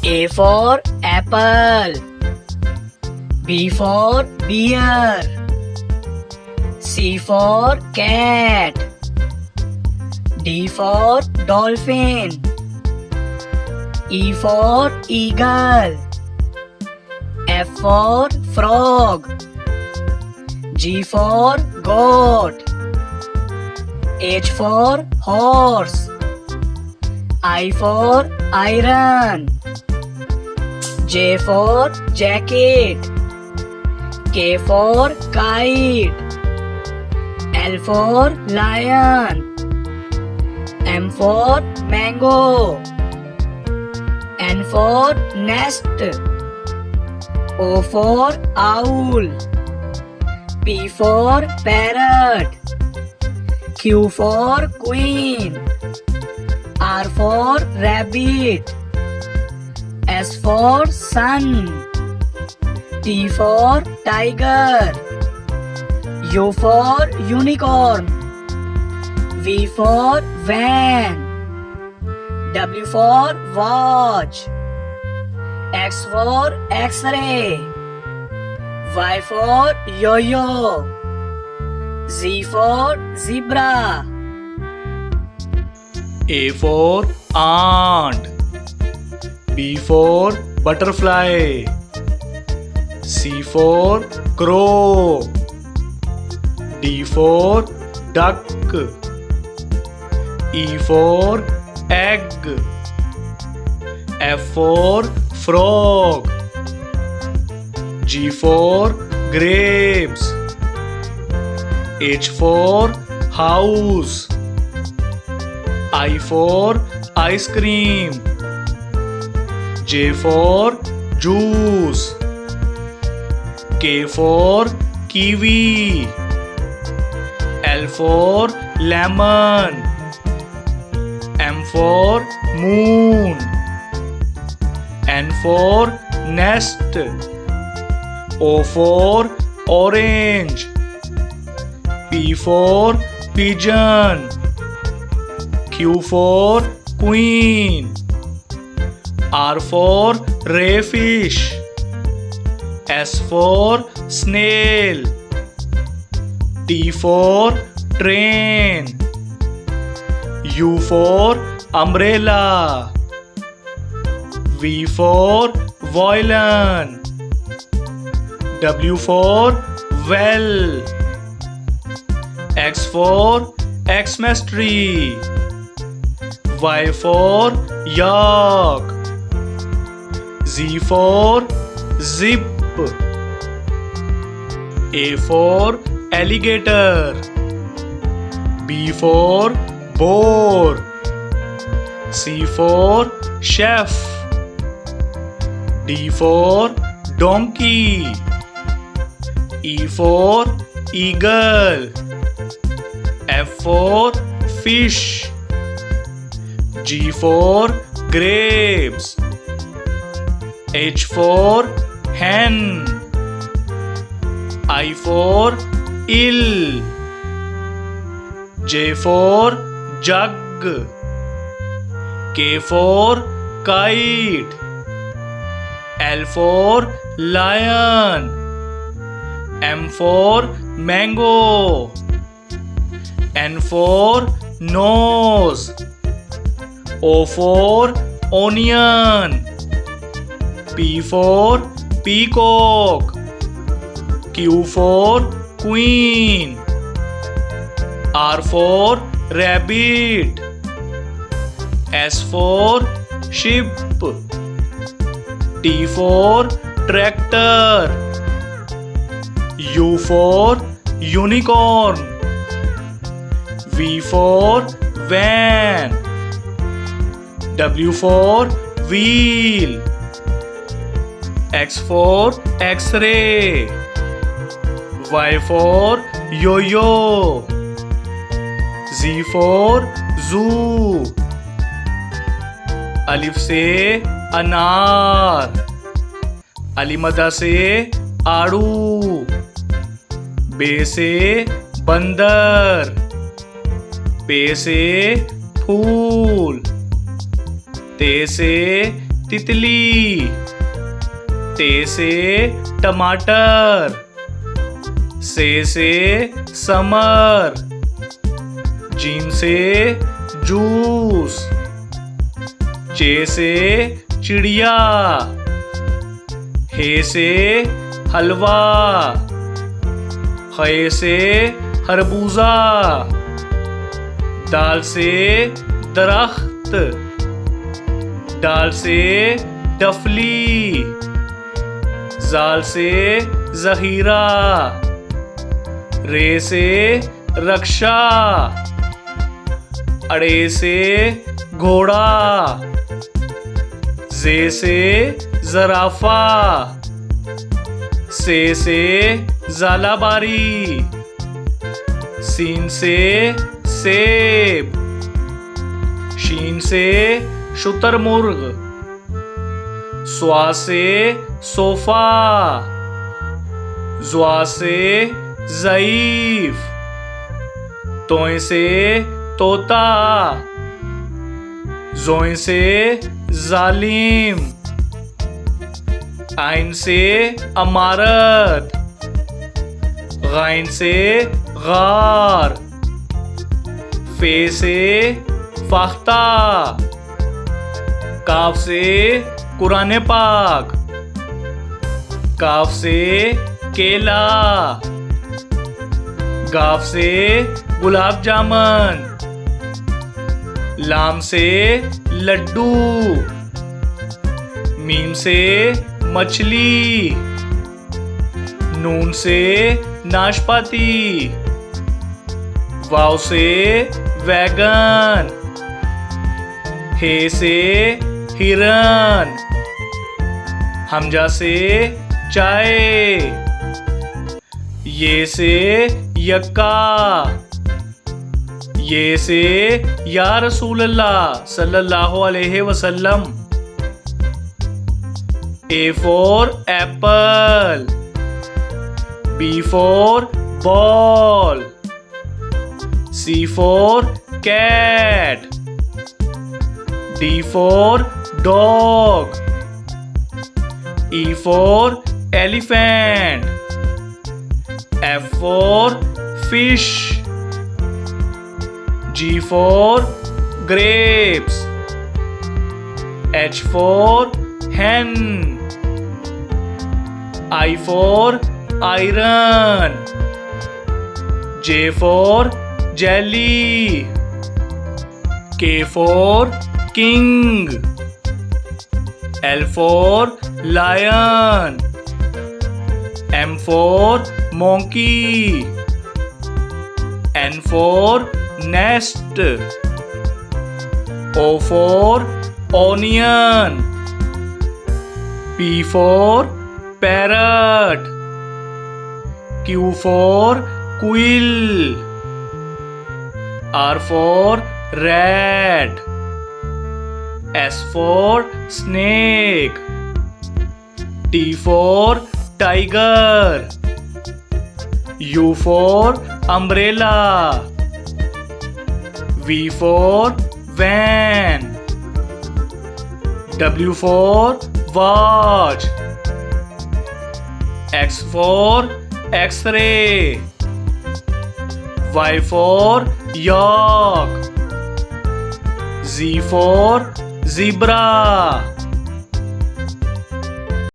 A for apple. B for bear. C for cat. D for dolphin. E for eagle. F for frog. G for goat. H for horse. I for iron. J for jacket. K for kite. L for lion. M for mango. N for nest. O for owl. P for parrot. Q for queen. R for rabbit. S for sun. T for tiger. U for unicorn. V for van. W for watch. X for X-ray. Y for yo-yo. Z for zebra. A for ant. B for butterfly. C for crow. D for duck. E for egg. F for frog. G for grapes. H for house. I for ice cream. J for juice. K for kiwi. L for lemon. M for moon. N for nest. O for orange. P for pigeon. Q for queen. R for rayfish. S for snail. T for train. U for umbrella. V for violin. W for well. X for Xmas tree. Y for yak. Z for zip. A for alligator. B for boar. C for chef. D for donkey. E for eagle. F for fish. G for grapes. H for hen. I for eel. J for jug. K for kite. L for lion. M for mango. N for nose. O for onion. P for peacock. Q for queen. R for rabbit. S for sheep. T for tractor. U for unicorn. V for van. W for wheel. X for X-ray. Y for yo-yo. Z for zoo. अलिफ से अनार. अलीमदा से आड़ू. बे से बंदर. पे से फूल. ते से तितली। टे से टमाटर। से समर। जीन से जूस। चे से चिड़िया। हे से हलवा। खे से खरबूजा। दाल से दरख्त। डाल से डफली। जाल से जहीरा। रे से रक्षा। अड़े से घोड़ा। जे से जराफा। से जालाबारी। सीन से सेब। शीन से शुतरमुर्ग। स्वा से सोफा। ज्वा से ज़ईफ। तोय से तोता। जोय से जालिम। आइन से अमारत। गाइन से गार। फे से फाख्ता। काफ से कुरान पाक। काफ से केला। गाफ से गुलाब जामुन। लाम से लड्डू। मीम से मछली। नून से नाशपाती। वाव से वैगन। हे से हिरन। हमजा से चाय। ये से यक्का। ये से या रसूल अल्लाह सल्लल्लाहु अलैहि वसल्लम। A for apple. B for ball. C for cat. D for dog. E for elephant. F for fish. G for grapes. H for hen. I for iron. J for jelly. K for king. L for lion. M for monkey. N for nest. O for onion. P for parrot. Q for quill. R for rat. S for snake. T for tiger. U for umbrella. V for van. W for watch. X for X-ray. Y for yak. Z for zebra.